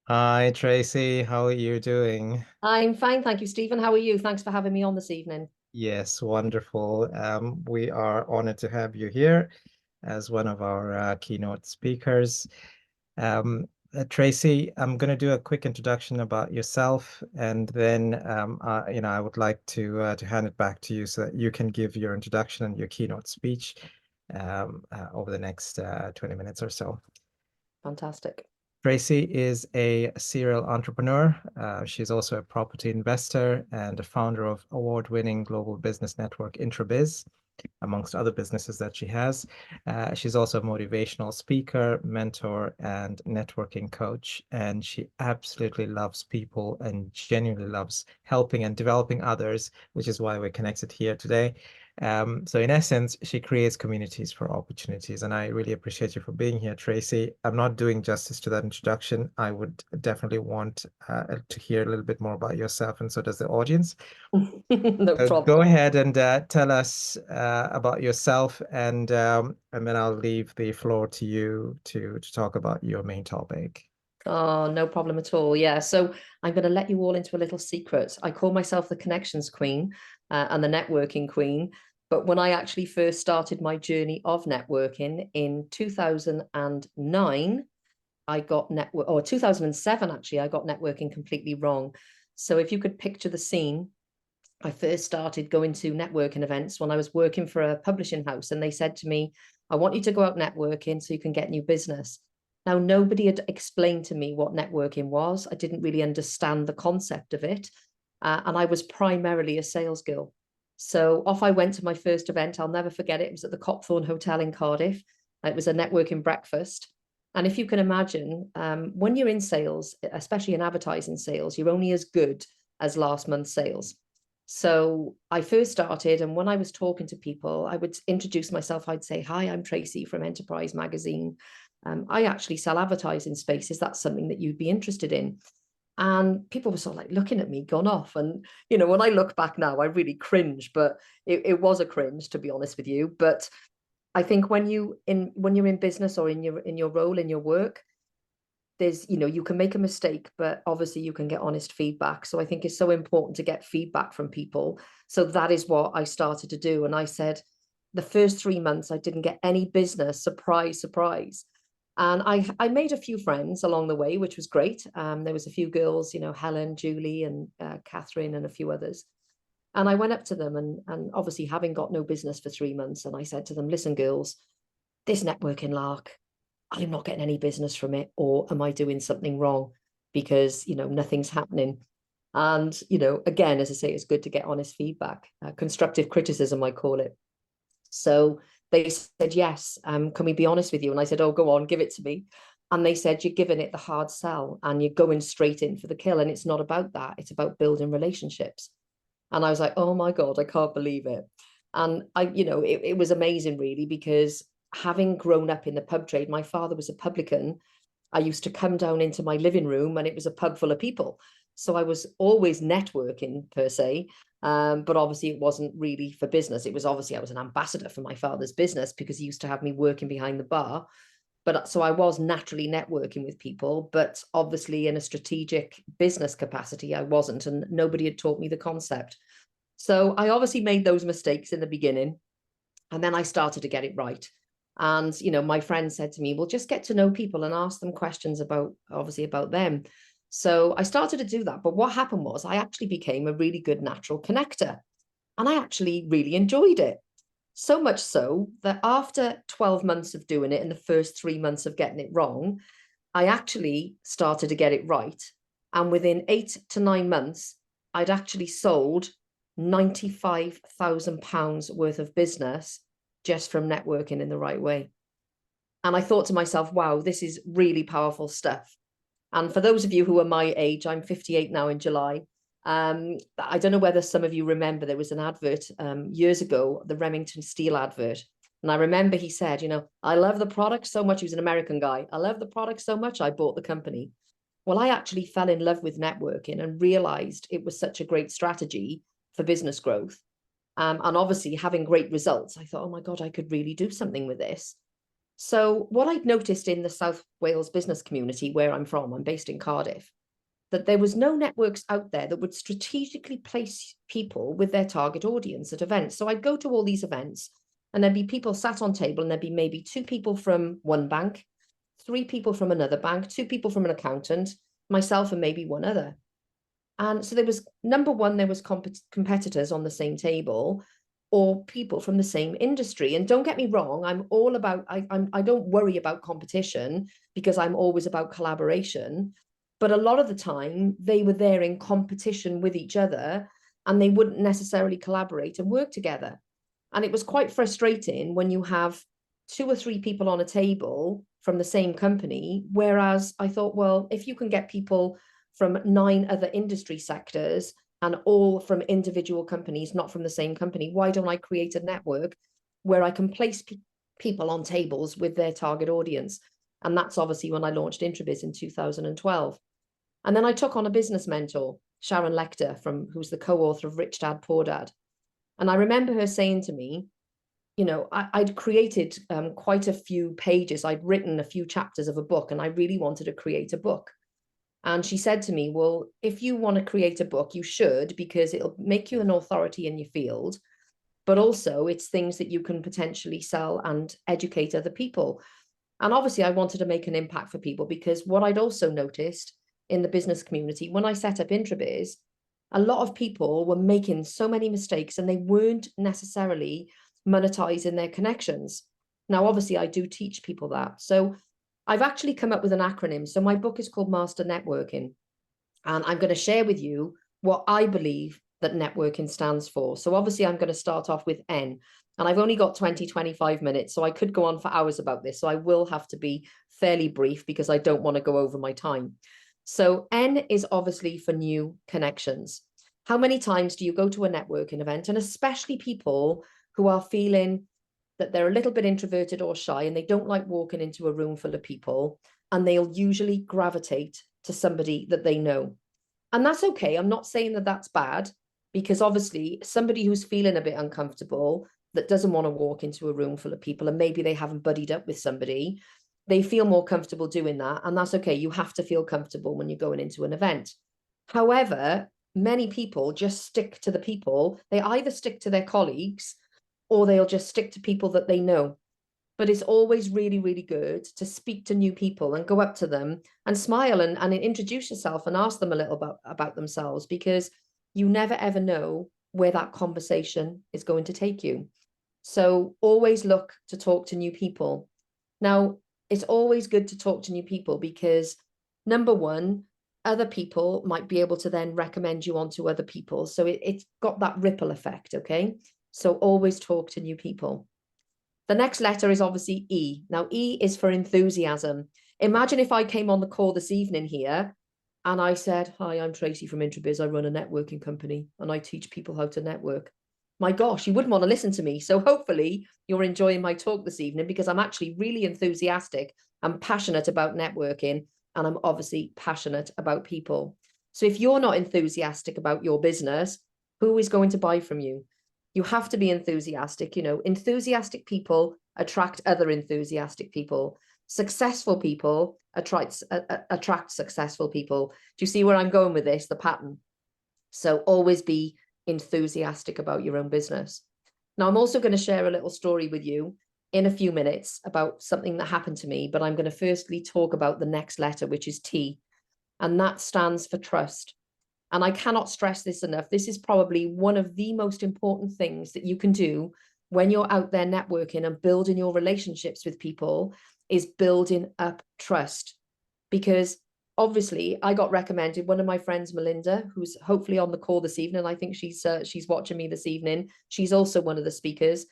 Hi, Tracy. How are you doing? I'm fine, thank you, Stephen. How are you? Thanks for having me on this evening. Yes, wonderful. We are honored to have you here as one of our keynote speakers. Tracy, I'm going to do a quick introduction about yourself, and then I would like to hand it back to you so that you can give your introduction and your keynote speech over the next 20 minutes or so. Fantastic. Tracey is a serial entrepreneur. She's also a property investor and a founder of award-winning global business network IntroBiz, amongst other businesses that she has. She's also a motivational speaker, mentor, and networking coach. And she absolutely loves people and genuinely loves helping and developing others, which is why we're connected here today. So in essence, she creates communities for opportunities. And I really appreciate you for being here, Tracy. I'm not doing justice to that introduction. I would definitely want to hear a little bit more about yourself, and so does the audience. No Go problem. ahead and tell us about yourself, and then I'll leave the floor to you to talk about your main topic. Oh, no problem at all. Yeah. So I'm going to let you all into a little secret. I call myself the connections queen and the networking queen. But when I actually first started my journey of networking in 2009, I got network, or 2007, actually, I got networking completely wrong. So if you could picture the scene, I first started going to networking events when I was working for a publishing house, and they said to me, I want you to go out networking so you can get new business. Now, nobody had explained to me what networking was. I didn't really understand the concept of it. And I was primarily a sales girl. So off I went to my first event. I'll never forget it. It was at the Copthorne Hotel in Cardiff. It was a networking breakfast. And if you can imagine, when you're in sales, especially in advertising sales, you're only as good as last month's sales. So I first started, and when I was talking to people, I would introduce myself. I'd say, "Hi, I'm Tracy from Enterprise Magazine. I actually sell advertising spaces. That's something that you'd be interested in." And people were sort of like looking at me, gone off. And when I look back now, I really cringe, but it was a cringe, to be honest with you. But I think when you're in business or in your role in your work, there's you can make a mistake, but obviously you can get honest feedback. So I think it's so important to get feedback from people. So that is what I started to do. And I said, the first 3 months I didn't get any business. Surprise, surprise. And I made a few friends along the way, which was great. There was a few girls, Helen, Julie, and Catherine, and a few others. And I went up to them, and obviously having got no business for 3 months, and I said to them, listen, girls, this networking lark, I'm not getting any business from it, or am I doing something wrong? Because, nothing's happening. And, again, as I say, it's good to get honest feedback, constructive criticism, I call it. So they said, yes, can we be honest with you? And I said, oh, go on, give it to me. And they said, you're giving it the hard sell and you're going straight in for the kill. And it's not about that. It's about building relationships. And I was like, oh my God, I can't believe it. And it was amazing, really, because having grown up in the pub trade, my father was a publican. I used to come down into my living room and it was a pub full of people. So I was always networking per se. But obviously it wasn't really for business. It was obviously I was an ambassador for my father's business because he used to have me working behind the bar. But so I was naturally networking with people, but obviously in a strategic business capacity, I wasn't, and nobody had taught me the concept. So I obviously made those mistakes in the beginning, and then I started to get it right. And my friend said to me, well, just get to know people and ask them questions about, obviously, about them. So I started to do that. But what happened was I actually became a really good natural connector, and I actually really enjoyed it. So much so that after 12 months of doing it and the first 3 months of getting it wrong, I actually started to get it right. And within 8 to 9 months, I'd actually sold £95,000 worth of business just from networking in the right way. And I thought to myself, wow, this is really powerful stuff. And for those of you who are my age, I'm 58 now in July. I don't know whether some of you remember there was an advert years ago, the Remington Steel advert. And I remember he said, I love the product so much. He was an American guy. I love the product so much, I bought the company. Well, I actually fell in love with networking and realized it was such a great strategy for business growth. And obviously having great results, I thought, oh my God, I could really do something with this. So what I'd noticed in the South Wales business community where I'm from, I'm based in Cardiff, that there was no networks out there that would strategically place people with their target audience at events. So I'd go to all these events and there'd be people sat on table, and there'd be maybe 2 people from one bank, 3 people from another bank, 2 people from an accountant, myself and maybe one other. And so there was, number one, there was competitors on the same table or people from the same industry. And don't get me wrong, I'm all about, I don't worry about competition because I'm always about collaboration. But a lot of the time they were there in competition with each other and they wouldn't necessarily collaborate and work together. And it was quite frustrating when you have 2 or 3 people on a table from the same company. Whereas I thought, well, if you can get people from 9 other industry sectors and all from individual companies, not from the same company, why don't I create a network where I can place people on tables with their target audience? And that's obviously when I launched IntroBiz in 2012. And then I took on a business mentor, Sharon Lecter, who's the co-author of Rich Dad, Poor Dad. And I remember her saying to me, you know, I'd created quite a few pages. I'd written a few chapters of a book, and I really wanted to create a book. And she said to me, well, if you want to create a book, you should, because it'll make you an authority in your field, but also it's things that you can potentially sell and educate other people. And obviously I wanted to make an impact for people, because what I'd also noticed in the business community, when I set up IntroBiz, a lot of people were making so many mistakes and they weren't necessarily monetizing their connections. Now, obviously I do teach people that. So I've actually come up with an acronym. So my book is called Master Networking. And I'm going to share with you what I believe that networking stands for. So obviously I'm going to start off with N. And I've only got 25 minutes, so I could go on for hours about this. So I will have to be fairly brief because I don't want to go over my time. So N is obviously for new connections. How many times do you go to a networking event, and especially people who are feeling that they're a little bit introverted or shy and they don't like walking into a room full of people, and they'll usually gravitate to somebody that they know? And that's okay. I'm not saying that that's bad, because obviously somebody who's feeling a bit uncomfortable, that doesn't want to walk into a room full of people, and maybe they haven't buddied up with somebody, they feel more comfortable doing that. And that's okay. You have to feel comfortable when you're going into an event. However, many people just stick to the people. They either stick to their colleagues or they'll just stick to people that they know. But it's always really, really good to speak to new people and go up to them and smile and introduce yourself and ask them a little about themselves, because you never ever know where that conversation is going to take you. So always look to talk to new people. Now, it's always good to talk to new people because, number one, other people might be able to then recommend you on to other people. So it's got that ripple effect, okay? So always talk to new people. The next letter is obviously E. Now, E is for enthusiasm. Imagine if I came on the call this evening here and I said, hi, I'm Tracey from IntroBiz. I run a networking company and I teach people how to network. My gosh, you wouldn't want to listen to me. So hopefully you're enjoying my talk this evening, because I'm actually really enthusiastic. I'm passionate about networking, and I'm obviously passionate about people. So if you're not enthusiastic about your business, who is going to buy from you? You have to be enthusiastic. You know, enthusiastic people attract other enthusiastic people. Successful people attract successful people. Do you see where I'm going with this, the pattern? So always be enthusiastic about your own business. Now, I'm also going to share a little story with you in a few minutes about something that happened to me, but I'm going to firstly talk about the next letter, which is T, and that stands for trust. And I cannot stress this enough. This is probably one of the most important things that you can do when you're out there networking and building your relationships with people, is building up trust. Because obviously I got recommended, one of my friends, Melinda, who's hopefully on the call this evening, I think she's watching me this evening, she's also one of the speakers,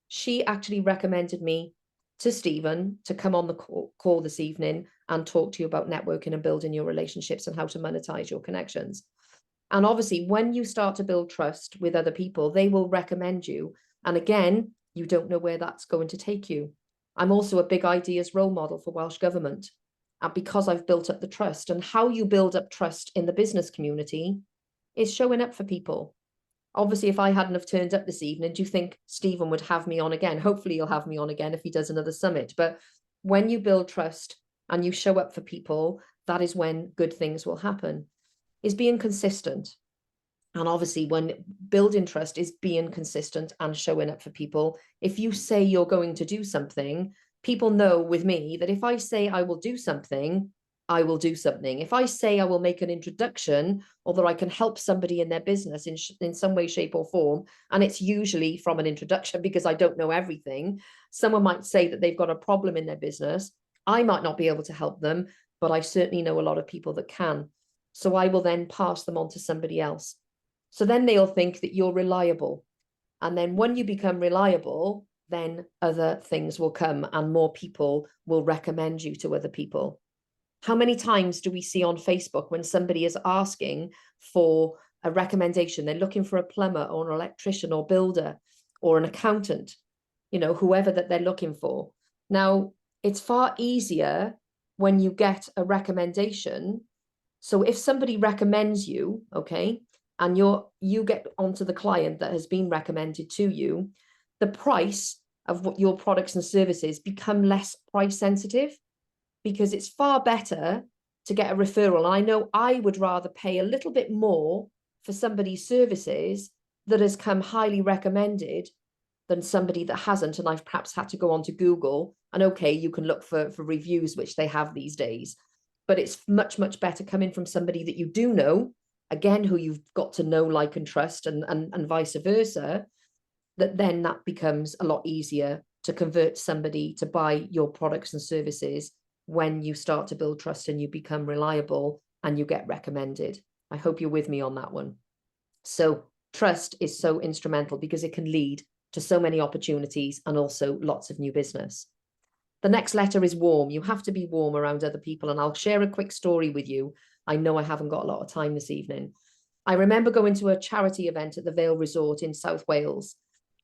she actually recommended me to Stephen to come on the call this evening and talk to you about networking and building your relationships and how to monetize your connections. And obviously when you start to build trust with other people, they will recommend you, and again, you don't know where that's going to take you. I'm also a big ideas role model for Welsh Government, and because I've built up the trust. And how you build up trust in the business community is showing up for people. Obviously, if I hadn't have turned up this evening, do you think Stephen would have me on again? Hopefully he'll have me on again if he does another summit. But when you build trust and you show up for people, that is when good things will happen, is being consistent. And obviously, when building trust is being consistent and showing up for people. If you say you're going to do something, people know with me that if I say I will do something, I will do something. If I say I will make an introduction, or that I can help somebody in their business in some way, shape, or form, and it's usually from an introduction because I don't know everything. Someone might say that they've got a problem in their business. I might not be able to help them, but I certainly know a lot of people that can. So I will then pass them on to somebody else. So then they'll think that you're reliable. And then when you become reliable, then other things will come and more people will recommend you to other people. How many times do we see on Facebook when somebody is asking for a recommendation? They're looking for a plumber or an electrician or builder or an accountant, whoever that they're looking for. Now, it's far easier when you get a recommendation. So if somebody recommends you, okay, and you get onto the client that has been recommended to you, the price of what your products and services become less price sensitive, because it's far better to get a referral. And I know I would rather pay a little bit more for somebody's services that has come highly recommended than somebody that hasn't. And I've perhaps had to go onto Google, and okay, you can look for reviews, which they have these days, but it's much, much better coming from somebody that you do know, again, who you've got to know, like, and trust, and vice versa, that becomes a lot easier to convert somebody to buy your products and services when you start to build trust and you become reliable and you get recommended. I hope you're with me on that one. So trust is so instrumental because it can lead to so many opportunities and also lots of new business. The next letter is warm. You have to be warm around other people. And I'll share a quick story with you. I know I haven't got a lot of time this evening. I remember going to a charity event at the Vale Resort in South Wales.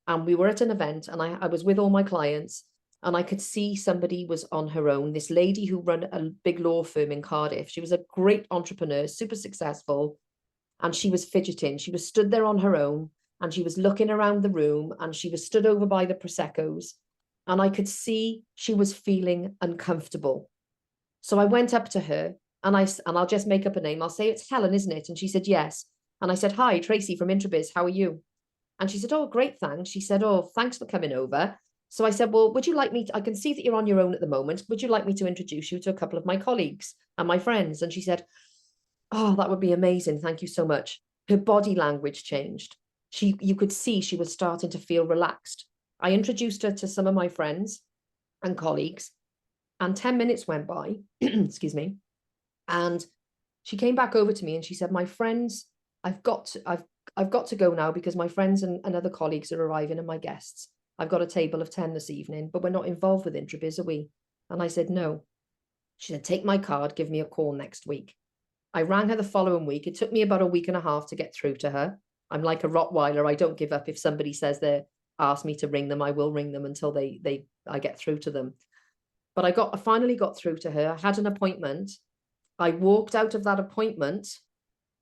And we were at an event and I was with all my clients, and I could see somebody was on her own. This lady who ran a big law firm in Cardiff. She was a great entrepreneur, super successful. And she was fidgeting. She was stood there on her own and she was looking around the room, and she was stood over by the Prosecco's. And I could see she was feeling uncomfortable. So I went up to her and I'll just make up a name. I'll say, it's Helen, isn't it? And she said, yes. And I said, hi, Tracey from IntroBiz. How are you? And she said, oh, great, thanks. She said, oh, thanks for coming over. So I said, well, would you like me to, I can see that you're on your own at the moment. Would you like me to introduce you to a couple of my colleagues and my friends? And she said, oh, that would be amazing. Thank you so much. Her body language changed. You could see she was starting to feel relaxed. I introduced her to some of my friends and colleagues, and 10 minutes went by, excuse me. And she came back over to me and she said, my friends, I've got to go now because my friends and other colleagues are arriving and my guests. I've got a table of 10 this evening, but we're not involved with IntroBiz, are we? And I said, no. She said, take my card, give me a call next week. I rang her the following week. It took me about a week and a half to get through to her. I'm like a Rottweiler. I don't give up. If somebody says they ask me to ring them, I will ring them until I get through to them. But I finally got through to her. I had an appointment. I walked out of that appointment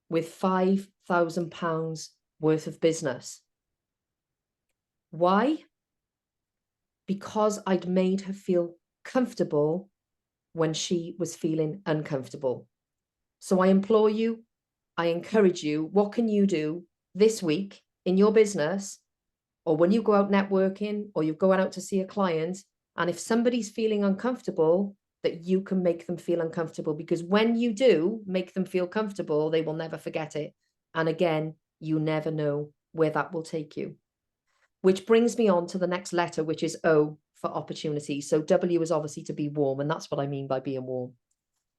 with £5,000 worth of business. Why? Because I'd made her feel comfortable when she was feeling uncomfortable. So I implore you, I encourage you, what can you do this week in your business, or when you go out networking, or you're going out to see a client, and if somebody's feeling uncomfortable, that you can make them feel uncomfortable, because when you do make them feel comfortable, they will never forget it. And again, you never know where that will take you. Which brings me on to the next letter, which is O for opportunity. So W is obviously to be warm, and that's what I mean by being warm.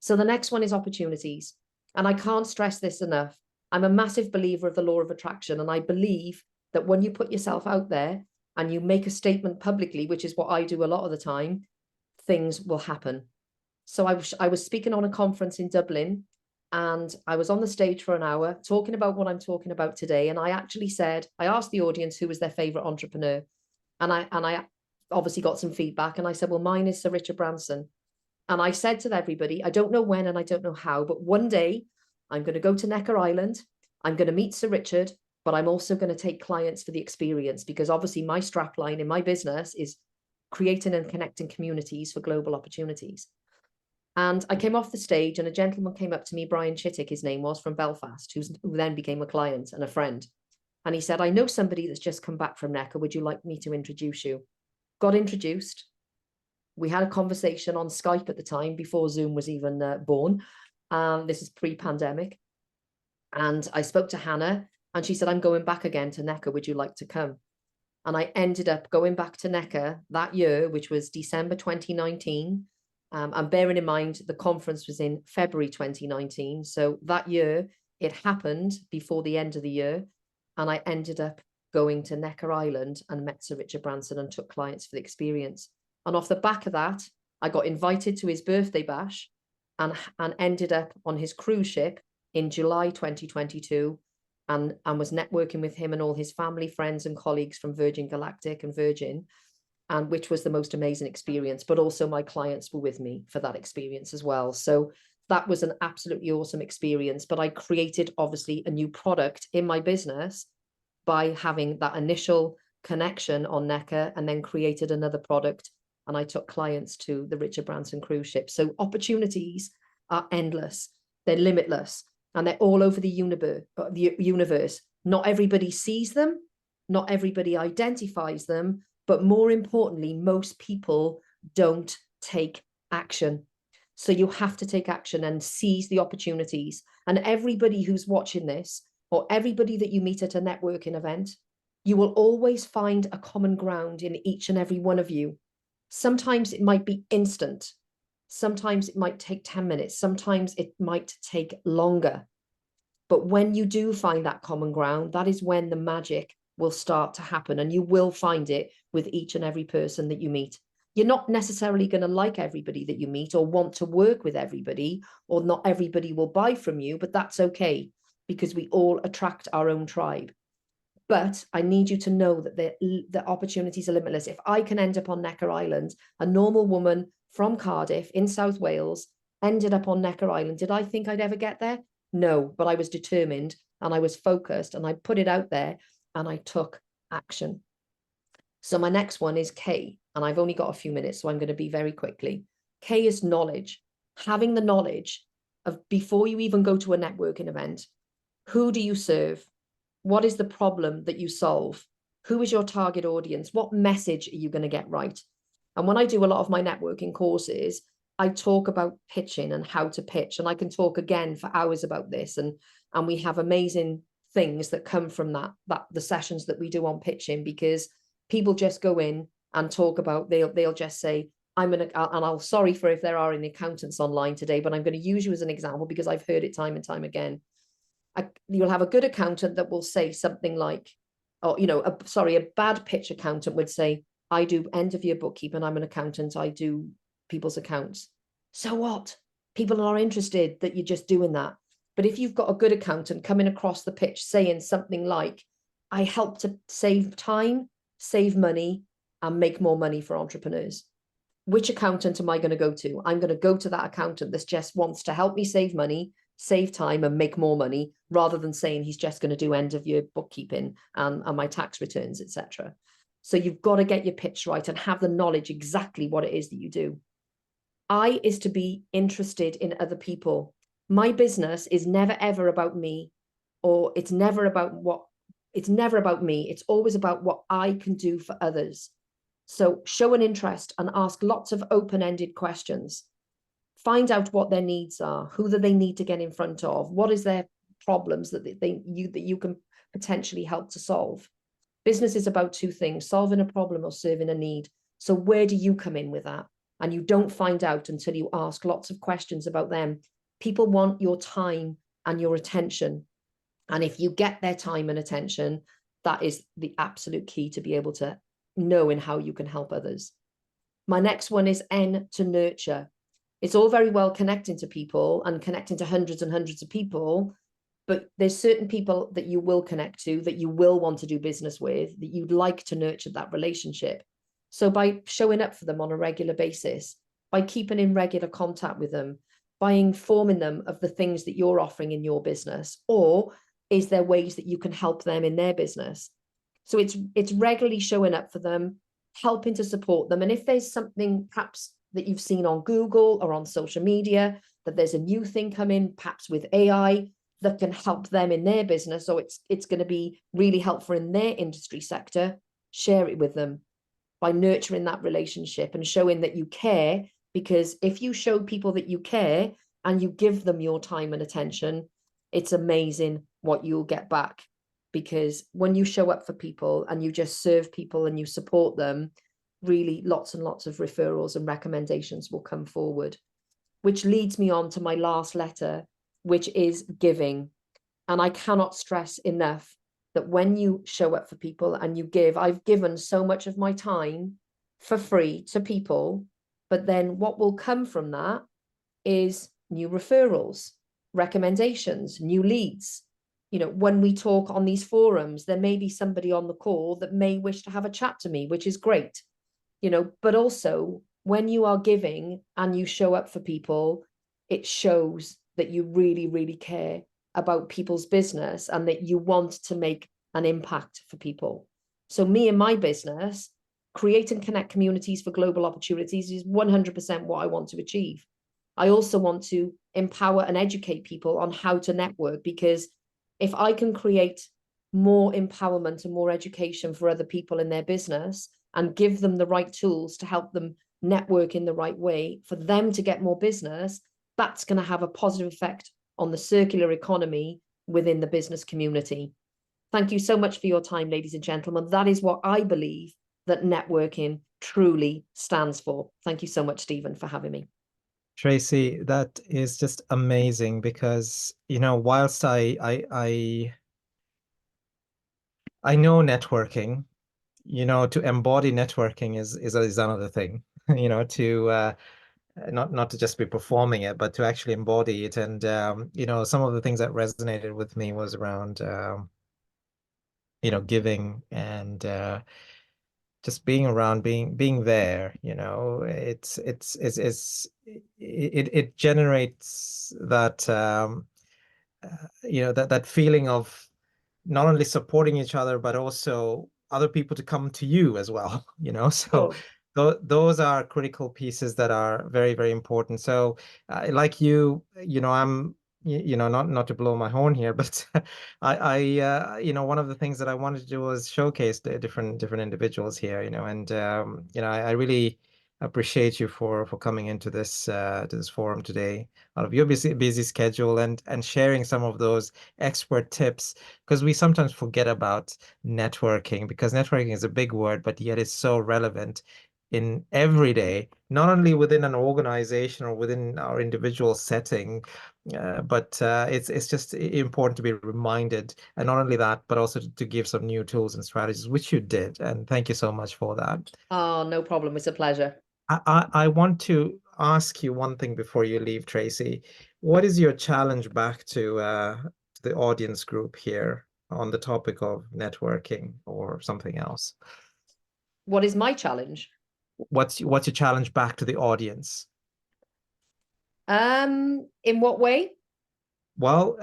So the next one is opportunities. And I can't stress this enough. I'm a massive believer of the law of attraction. And I believe that when you put yourself out there and you make a statement publicly, which is what I do a lot of the time, things will happen. So I was speaking on a conference in Dublin, and I was on the stage for an hour talking about what I'm talking about today. And I actually said, I asked the audience who was their favorite entrepreneur. And I obviously got some feedback. And I said, well, mine is Sir Richard Branson. And I said to everybody, I don't know when and I don't know how, but one day I'm going to go to Necker Island. I'm going to meet Sir Richard, but I'm also going to take clients for the experience, because obviously my strapline in my business is creating and connecting communities for global opportunities. And I came off the stage and a gentleman came up to me, Brian Chittick, his name was, from Belfast, who then became a client and a friend. And he said, I know somebody that's just come back from NECA. Would you like me to introduce you? Got introduced. We had a conversation on Skype at the time, before Zoom was even born. This is pre-pandemic. And I spoke to Hannah and she said, I'm going back again to NECA. Would you like to come? And I ended up going back to NECA that year, which was December 2019. And bearing in mind, the conference was in February 2019. So that year, it happened before the end of the year. And I ended up going to Necker Island and met Sir Richard Branson and took clients for the experience. And off the back of that, I got invited to his birthday bash and ended up on his cruise ship in July 2022 and was networking with him and all his family, friends and colleagues from Virgin Galactic and Virgin, and which was the most amazing experience. But also my clients were with me for that experience as well. So that was an absolutely awesome experience. But I created obviously a new product in my business by having that initial connection on Necker and then created another product. And I took clients to the Richard Branson cruise ship. So opportunities are endless. They're limitless. And they're all over the universe. Not everybody sees them. Not everybody identifies them. But more importantly, most people don't take action. So you have to take action and seize the opportunities. And everybody who's watching this, or everybody that you meet at a networking event, you will always find a common ground in each and every one of you. Sometimes it might be instant. Sometimes it might take 10 minutes. Sometimes it might take longer. But when you do find that common ground, that is when the magic will start to happen. And you will find it with each and every person that you meet. You're not necessarily going to like everybody that you meet or want to work with everybody, or not everybody will buy from you, but that's okay because we all attract our own tribe. But I need you to know that the opportunities are limitless. If I can end up on Necker Island, a normal woman from Cardiff in South Wales ended up on Necker Island. Did I think I'd ever get there? No, but I was determined and I was focused and I put it out there and I took action. So my next one is K, and I've only got a few minutes, so I'm going to be very quickly. K is knowledge. Having the knowledge of, before you even go to a networking event, who do you serve? What is the problem that you solve? Who is your target audience? What message are you going to get right? And when I do a lot of my networking courses, I talk about pitching and how to pitch. And I can talk again for hours about this. And we have amazing things that come from that the sessions that we do on pitching, because people just go in and talk about, they'll just say, I'll sorry for if there are any accountants online today, but I'm going to use you as an example because I've heard it time and time again. You'll have a good accountant that will say something like, or, a bad pitch accountant would say, I do end of year bookkeeping, I'm an accountant, I do people's accounts. So what? People are interested that you're just doing that. But if you've got a good accountant coming across the pitch saying something like, I help to save time, save money, and make more money for entrepreneurs. Which accountant am I going to go to? I'm going to go to that accountant that just wants to help me save money, save time and make more money, rather than saying he's just going to do end of year bookkeeping and my tax returns, etc. So you've got to get your pitch right and have the knowledge exactly what it is that you do. I is to be interested in other people. My business is never ever about me, or it's never about me. It's always about what I can do for others. So show an interest and ask lots of open-ended questions. Find out what their needs are. Who do they need to get in front of? What is their problems that you can potentially help to solve? Business is about two things: solving a problem or serving a need. So where do you come in with that? And you don't find out until you ask lots of questions about them. People want your time and your attention. And if you get their time and attention, that is the absolute key to be able to know in how you can help others. My next one is N, to nurture. It's all very well connecting to people and connecting to hundreds and hundreds of people, but there's certain people that you will connect to, that you will want to do business with, that you'd like to nurture that relationship. So by showing up for them on a regular basis, by keeping in regular contact with them, by informing them of the things that you're offering in your business, or is there ways that you can help them in their business? So it's regularly showing up for them, helping to support them. And if there's something perhaps that you've seen on Google or on social media, that there's a new thing coming, perhaps with AI, that can help them in their business, or it's going to be really helpful in their industry sector, share it with them by nurturing that relationship and showing that you care. Because if you show people that you care and you give them your time and attention, it's amazing what you'll get back. Because when you show up for people and you just serve people and you support them, really lots and lots of referrals and recommendations will come forward. Which leads me on to my last letter, which is giving. And I cannot stress enough that when you show up for people and you give, I've given so much of my time for free to people, but then what will come from that is new referrals, recommendations, new leads. You know, when we talk on these forums, there may be somebody on the call that may wish to have a chat to me, which is great, you know, but also when you are giving and you show up for people, it shows that you really, really care about people's business and that you want to make an impact for people. So me and my business, create and connect communities for global opportunities, is 100% what I want to achieve. I also want to empower and educate people on how to network, because if I can create more empowerment and more education for other people in their business and give them the right tools to help them network in the right way for them to get more business, that's going to have a positive effect on the circular economy within the business community. Thank you so much for your time, ladies and gentlemen. That is what I believe that networking truly stands for. Thank you so much, Stephen, for having me. Tracey, that is just amazing because, you know, whilst I know networking, you know, to embody networking is another thing, you know, to not to just be performing it, but to actually embody it. And you know, some of the things that resonated with me was around you know, giving and just being around, being there, you know, it generates that you know, that feeling of not only supporting each other, but also other people to come to you as well, you know. So Sure. those are critical pieces that are very, very important. So like you know, you know, not to blow my horn here, but you know, one of the things that I wanted to do was showcase the different individuals here, you know, and you know, I really appreciate you for coming into this to this forum today out of your busy schedule and sharing some of those expert tips, because we sometimes forget about networking, because networking is a big word, but yet it's so relevant in every day, not only within an organization or within our individual setting, but it's just important to be reminded, and not only that, but also to give some new tools and strategies, which you did, and thank you so much for that. Oh, no problem. It's a pleasure. I want to ask you one thing before you leave, Tracy. What is your challenge back to the audience group here on the topic of networking or something else? What is my challenge? What's your challenge back to the audience? In what way? Well,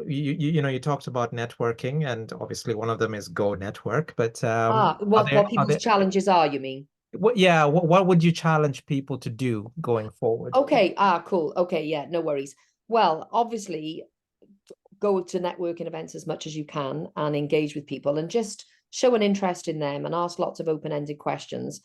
you know, you talked about networking, and obviously one of them is go network, but What are people's there challenges are, you mean? what would you challenge people to do going forward? Okay, cool. Okay, yeah, no worries. Well, obviously, go to networking events as much as you can and engage with people and just show an interest in them and ask lots of open-ended questions.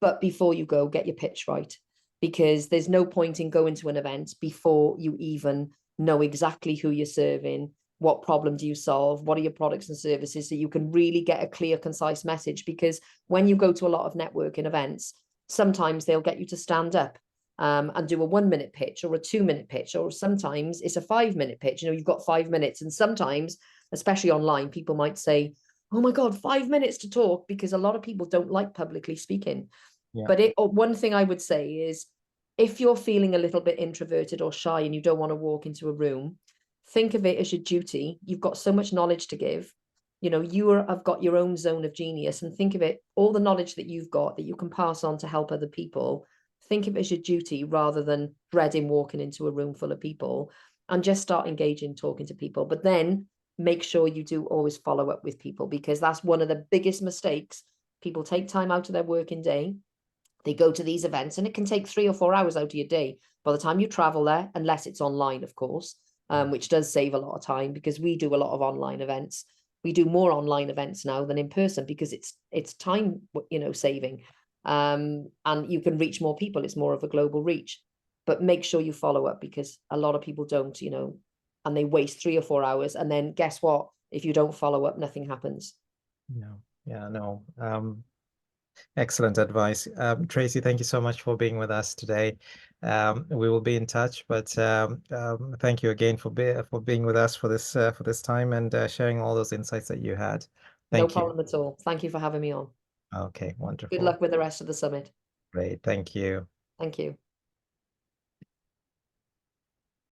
But before you go, get your pitch right, because there's no point in going to an event before you even know exactly who you're serving, what problem do you solve, what are your products and services, so you can really get a clear, concise message. Because when you go to a lot of networking events, sometimes they'll get you to stand up and do a 1 minute pitch or a 2 minute pitch, or sometimes it's a 5 minute pitch. You know, you've got 5 minutes, and sometimes, especially online, people might say, "Oh my God, 5 minutes to talk," because a lot of people don't like publicly speaking. Yeah. But one thing I would say is, if you're feeling a little bit introverted or shy and you don't want to walk into a room, think of it as your duty. You've got so much knowledge to give. You know, have got your own zone of genius, and think of it, all the knowledge that you've got that you can pass on to help other people. Think of it as your duty rather than dreading walking into a room full of people, and just start engaging, talking to people. But then make sure you do always follow up with people, because that's one of the biggest mistakes People take time out of their working day. They go to these events, and it can take 3 or 4 hours out of your day by the time you travel there, unless it's online, of course, which does save a lot of time, because we do a lot of online events. We do more online events now than in person, because it's time, saving, and you can reach more people. It's more of a global reach. But make sure you follow up, because a lot of people don't, and they waste 3 or 4 hours, and then guess what? If you don't follow up, nothing happens. Yeah, no. Excellent advice. Tracey, thank you so much for being with us today. We will be in touch, but thank you again for being with us for this time, and sharing all those insights that you had. No Thank you. problem at all. Thank you for having me on. Okay, Good wonderful. luck with the rest of the summit. Great. Thank you. Thank you.